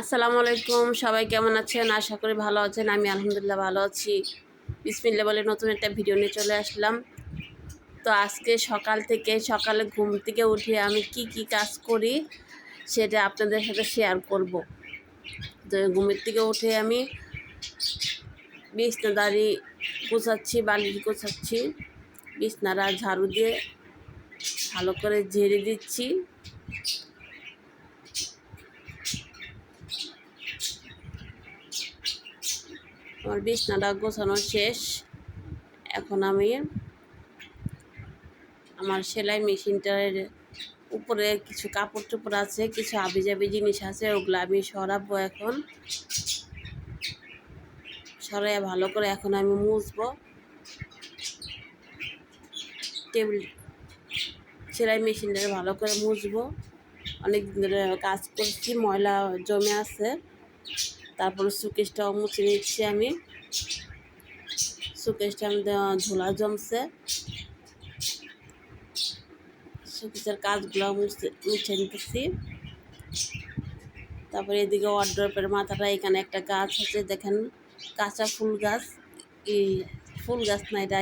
আসসালামু আলাইকুম, সবাই কেমন আছেন? আশা করি ভালো আছেন। আমি আলহামদুলিল্লাহ ভালো আছি। বিসমিল্লাহ বলে নতুন একটা ভিডিও নিয়ে চলে আসলাম। তো আজকে সকালে ঘুম থেকে উঠে আমি কি কাজ করি সেটা আপনাদের সাথে শেয়ার করব। তো ঘুমের থেকে উঠে আমি বিছনাদারি গোছাচ্ছি, বালিশ গোছাচ্ছি, বিছনাটা ঝাড়ু দিয়ে ভালো করে ঝেড়ে দিচ্ছি। আমার বিছনাটা গোছানো শেষ। এখন আমি আমার সেলাই মেশিনটার উপরে কিছু কাপড় চোপড় আছে, কিছু আবিজাবি জিনিস আছে, ওগুলো আমি সরাবো। এখন সরাইয়া ভালো করে এখন আমি মুছবো। টেবিল সেলাই মেশিনটা ভালো করে মুছবো। অনেক দিন ধরে কাজ করছি, ময়লা জমে আছে। তারপরে সুকেশটাও মুছে নিচ্ছি আমি। সুকেশটা আমি ধুলা জমছে, সুকেশের কাজগুলো মুছে নিতেছি। তারপরে এদিকে ওয়ার্ড্রপের মাথাটা, এখানে একটা গাছ আছে দেখেন, কাঁচা ফুল গাছ। এই ফুল গাছ না, এটা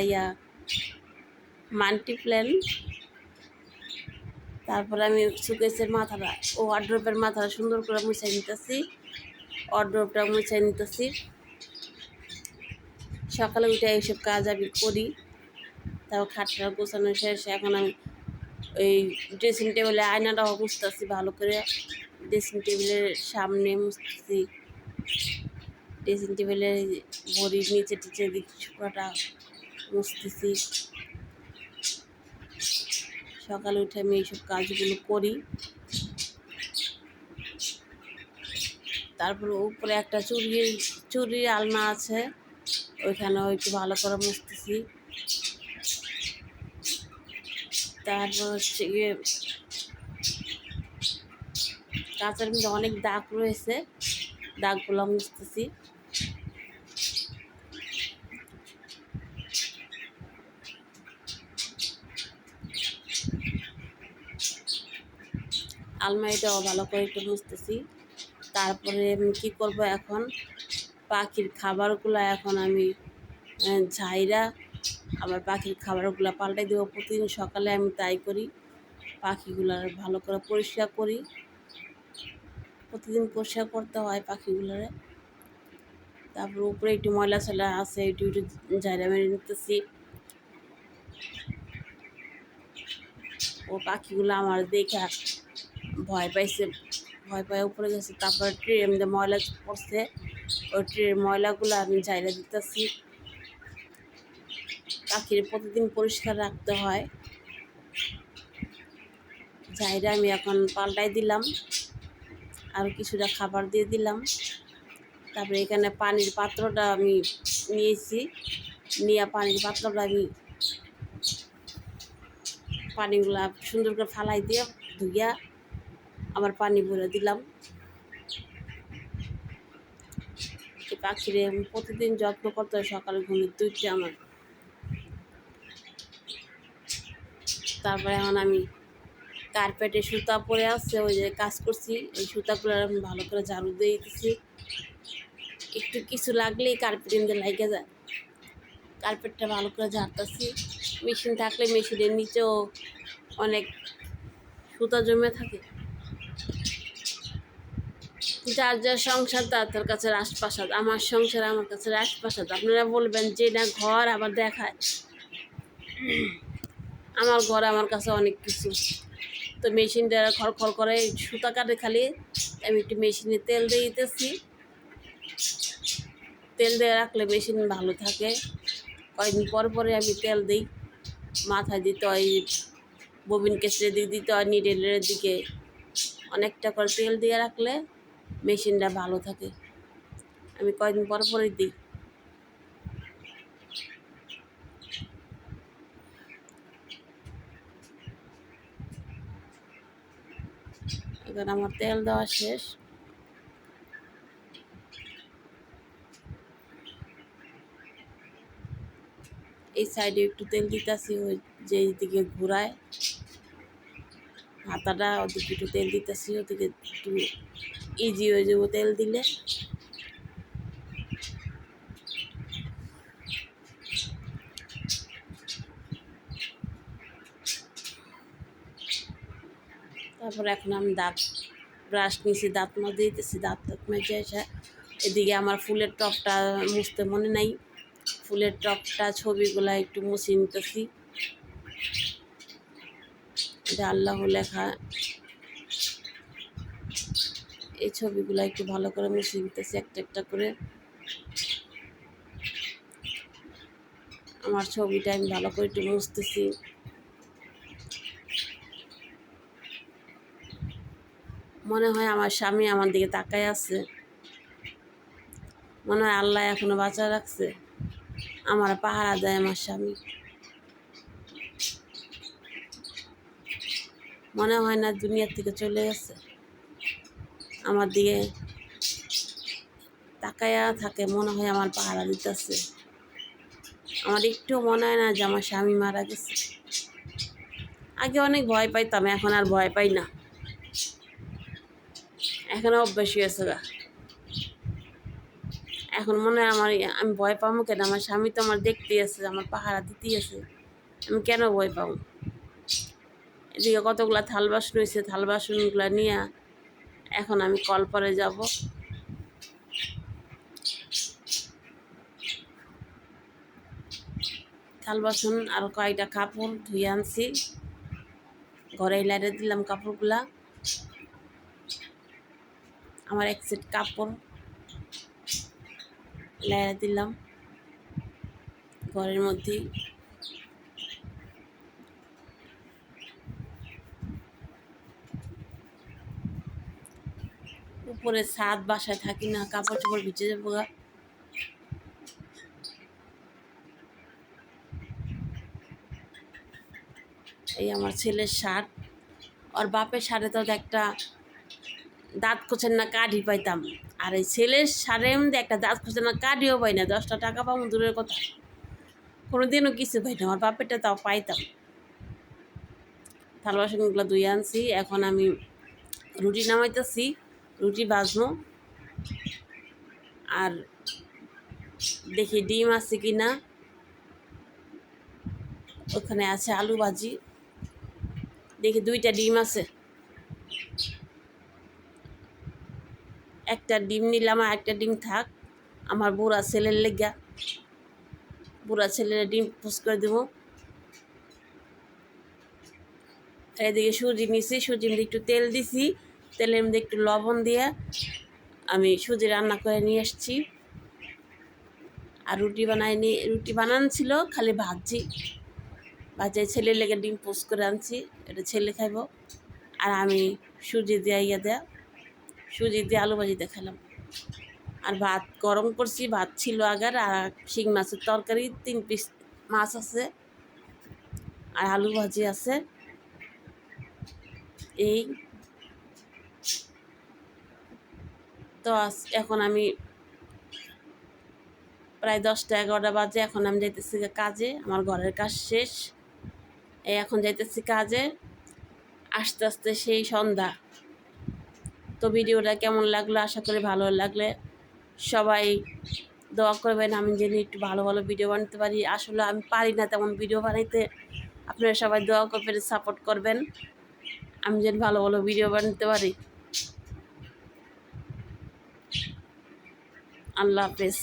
মাল্টি প্ল্যান্ট। তারপরে আমি সুকেশের মাথাটা ওয়ার্ড্রপের মাথাটা সুন্দর করে মুছে নিতেছি, ওয়ার্ড্রপটা মুছে নিতেছি। সকালে উঠে এইসব কাজ আমি করি। তারপর খাটটা গোছানো শেষ। এখন আমি ওই ড্রেসিং টেবিলে আয়নাটাও মুছতেছি ভালো করে। ড্রেসিং টেবিলের সামনে মুছতেছি, ড্রেসিং টেবিলে বড়ির নিচে টিচে দিক ছোকরাটা মুছতেছি। সকালে উঠে আমি এইসব কাজগুলো করি। তারপরে উপরে একটা চুরির আলনা আছে, ওইখানেও একটু ভালো করে মুছতেছি। তারপর হচ্ছে গিয়ে কাঁচের মধ্যে অনেক দাগ রয়েছে, দাগগুলো মুছতেছি। আলমারিটাও ভালো করে একটু মুছতেছি। তারপরে আমি কী করবো, এখন পাখির খাবারগুলো এখন আমি ঝাইরা আবার পাখির খাবারগুলো পাল্টাই দেবো। প্রতিদিন সকালে আমি তাই করি, পাখিগুলার ভালো করে পরিষ্কার করি। প্রতিদিন পরিষ্কার করতে হয় পাখিগুলোরে। তারপর উপরে একটু ময়লা ছয়লা আছে, একটু ঝাইরা মেরে নিতেছি। ও পাখিগুলো আমার দেখা ভয় পাইছে, ভয় পায় উপরে গেছে। তারপর ট্রের মধ্যে ময়লা পড়ছে, ওই ট্রের ময়লাগুলো আমি ঝাইরা দিতেছি। পাখির প্রতিদিন পরিষ্কার রাখতে হয়। ঝাইরা আমি এখন পাল্টাই দিলাম, আর কিছুটা খাবার দিয়ে দিলাম। তারপরে এখানে পানির পাত্রটা আমি নিয়েছি, নিয়ে পানির পাত্রটা আমি পানিগুলা সুন্দর করে ফালাই দিয়ে ধুইয়া আবার পানি ভরে দিলাম। এই পাখিরে প্রতিদিন যত্ন করতে হয়, সকালে ঘুমের দুইটা আমার। তারপরে এখন আমি কার্পেটে সুতা পরে আছে, ওই যে কাজ করছি, এই সুতাগুলো আমি ভালো করে ঝাড়ু দিয়ে দিতেছি। একটু কিছু লাগলেই কার্পেটের মধ্যে লাগে যায়, কার্পেটটা ভালো করে ঝাড়তেছি। মেশিন থাকলে মেশিনের নিচেও অনেক সুতা জমে থাকে। যার যার সংসার তার কাছে রাজপ্রাসাদ, আমার সংসার আমার কাছে রাজপ্রাসাদ। আপনারা বলবেন যে না ঘর আবার দেখায়, আমার ঘর আমার কাছে অনেক কিছু। তো মেশিনটা খড়খড় করে সুতা কাটে খালি, আমি একটু মেশিনে তেল দিয়ে দিতেছি। তেল দিয়ে রাখলে মেশিন ভালো থাকে। কয়েকদিন পরে আমি তেল দিই, মাথায় দিতে হয়, ববিন কেসের দিকে দিতে হয়, নিডেলের দিকে অনেকটা করে তেল দিয়ে রাখলে মেশিনটা ভালো থাকে। আমি কয়েকদিন পরে দিই। এবার আমার তেল দেওয়া শেষ। এই সাইডে একটু তেল দিতেছি, ওই যে দিকে ঘুরায় হাতাটা, ওদিকে একটু তেল দিতেছি, ওদিকে একটু ইজি হয়ে যাবো তেল দিলে। তারপর এখন আমি দাঁত ব্রাশ নিয়েছি, দাঁত মাজে দিতেছি, দাঁত মেজে এসে এদিকে আমার ফুলের টপটা মুছতে মনে নাই, ফুলের টপটা ছবিগুলা একটু মুছে নিতেছি। এটা আল্লাহ লেখা, এই ছবিগুলো একটু ভালো করে মুছে নিতেছি একটা একটা করে। আমার ছবিটা আমি ভালো করে একটু মুছতেছি। মনে হয় আমার স্বামী আমার দিকে তাকায় আছে, মনে হয় আল্লাহ এখনো বাঁচা রাখছে, আমার পাহারা দেয় আমার স্বামী। মনে হয় না দুনিয়ার থেকে চলে গেছে, আমার দিকে তাকায়া থাকে, মনে হয় আমার পাহারা দিতেছে। আমার একটু মনে হয় না যে আমার স্বামী মারা গেছে। আগে অনেক ভয় পাইতাম, এখন আর ভয় পাই না, এখন অভ্যাস হয়েছে গা। এখন মনে হয় আমি ভয় পাবো কেন, আমার স্বামী তো আমার দেখতেই আছে, আমার পাহারা দিতেই আছে, আমি কেন ভয় পাবো। এদিকে কতগুলা থাল বাসন হয়েছে, থাল বাসনগুলা নিয়ে এখন আমি কলপারে যাব। থাল বাসন আর কয়েকটা কাপড় ধুয়ে আনছি, ঘরে লাইরে দিলাম কাপড়গুলা। আমার এক সেট কাপড় লাইরে দিলাম ঘরের মধ্যেই। উপরে ছাদ, বাসায় থাকি না, কাপড় চোপড় ভিজে যাবো গা। এই আমার ছেলের শার্ট, ওর বাপের শার্টে তো একটা দাঁত খোঁচের না কাঠি পাইতাম, আর এই ছেলের শাড়ির মধ্যে একটা দাঁত খোঁচের না কাঠিও পাই না, 10টা টাকা পাবো দূরের কথা, কোনোদিনও কিছু পাই না। আমার বাপেরটা তাও পাইতাম। থাল বাসনগুলো ধুয়ে আনছি, এখন আমি রুটি নামাইতেছি, রুটি ভাজবো। আর দেখি ডিম আছে কি না, ওখানে আছে আলু ভাজি, দেখি 2টা ডিম আছে, একটা ডিম নিলাম, আর একটা ডিম থাক আমার বুড়া ছেলের লেগা, বুড়া ছেলের ডিম পোস্ট করে দেবো। এদিকে সুজি নিছি, সুজির মধ্যে একটু তেল দিছি, তেলের মধ্যে একটু লবণ দিয়ে আমি সুজি রান্না করে নিয়ে এসছি। আর রুটি বানান ছিল, খালি ভাজি ছেলের লেগে ডিম পোস্ট করে আনছি, এটা ছেলে খাইব। আর আমি সুজি দিয়ে সুজি দিয়ে আলু ভাজিতে খেলাম। আর ভাত গরম করছি, ভাত ছিল আগার, আর শিং মাছের তরকারি 3 পিস মাছ আছে, আর আলু ভাজি আছে। এই তো এখন আমি প্রায় 10টা 11টা বাজে, এখন আমি যাইতেছি কাজে, আমার ঘরের কাজ শেষ, এখন যাইতেছি কাজে, আস্তে আস্তে সেই সন্ধ্যা। তো ভিডিওটা কেমন লাগলো, আশা করি ভালো লাগলে সবাই দোয়া করবেন, আমি যেন একটু ভালো ভালো ভিডিও বানাতে পারি। আসলে আমি পারি না তেমন ভিডিও বানাইতে, আপনারা সবাই দোয়া করবেন, সাপোর্ট করবেন, আমি যেন ভালো ভালো ভিডিও বানাতে পারি। আল্লাহ হাফেজ।